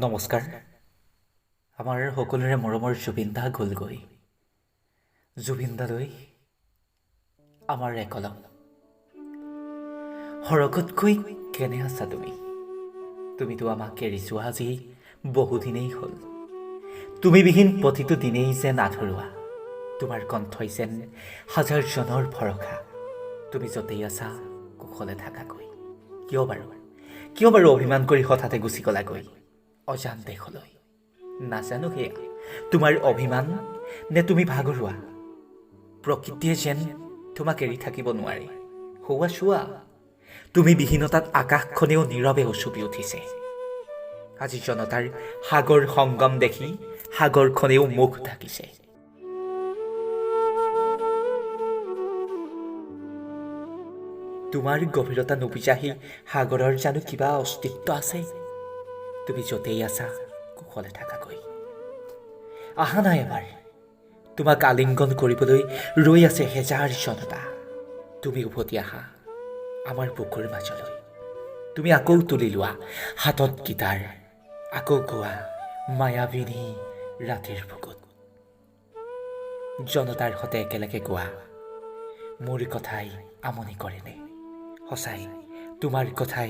নমস্কাৰ। আমাৰ সকলোৰে মৰমৰ জুবিন দা গ'লগৈ। জুবিন দালৈ আমাৰ একলম। সৰগতকৈ কেনে আছা তুমি? তুমিতো আমাক এৰি যোৱা আজি বহুদিনেই হ'ল। তুমি বিহীন প্ৰতিটো দিনেই যেন আধৰুৱা। তোমাৰ কণ্ঠই যেন হাজাৰজনৰ ভৰসা। তুমি য'তেই আছা কুশলে থাকাকৈ। কিয় বাৰু অভিমান কৰি হঠাতে গুচি গলাগৈ অজান দেশলৈ? নাজানো সেয়া তোমাৰ অভিমান নে তুমি ভাগৰুৱা। প্ৰকৃতিয়ে যেন তোমাক এৰি থাকিব নোৱাৰে। সৌৱা চোৱা, তুমি বিহীনতাত আকাশখনেও নীৰৱে উচুপি উঠিছে। আজি জনতাৰ সাগৰ সংগম দেখি সাগৰখনেও মুখ ঢাকিছে। তোমাৰ গভীৰতা নুবুজাহি সাগৰৰ জানো কিবা অস্তিত্ব আছে? তুমি য'তেই আছা কুশলে থাকাকৈ। আহা নাই এবাৰ, তোমাক আলিংগন কৰিবলৈ ৰৈ আছে হেজাৰ জনতা। তুমি উভতি আহা আমাৰ বুকুৰ মাজলৈ। তুমি আকৌ তুলি লোৱা হাতত গীটাৰ, আকৌ গোৱা মায়াবিনী ৰাতিৰ বুকুত। জনতাৰ সতে একেলগে গোৱা, মোৰ কথাই আমনি কৰেনে? সঁচাই তোমাৰ কথাই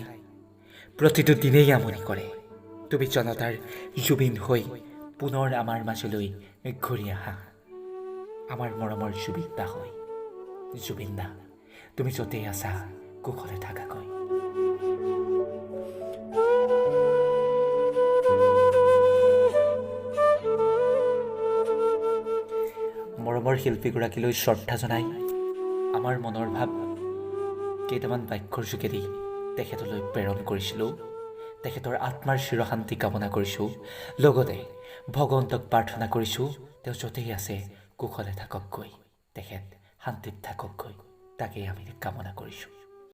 প্ৰতিটো দিনেই আমনি কৰে। তুমি জনতাৰ জুবিন হৈ পুনৰ আমাৰ মাজলৈ ঘূৰি আহা, আমাৰ মৰমৰ জুবিন দা হৈ। জুবিন দা, তুমি য'তেই আছা কুশলে থাকাকৈ। মৰমৰ শিল্পীগৰাকীলৈ শ্ৰদ্ধা জনাই আমাৰ মনৰ ভাৱ কেইটামান বাক্যৰ যোগেদি তেখেতলৈ প্ৰেৰণ কৰিছিলোঁ। তেখেতৰ আত্মাৰ চিৰশান্তি কামনা কৰিছোঁ। লগতে ভগৱন্তক প্ৰাৰ্থনা কৰিছোঁ তেওঁ য'তেই আছে কুশলে থাককগৈ, তেখেত শান্তিত থাককগৈ, তাকেই আমি কামনা কৰিছোঁ।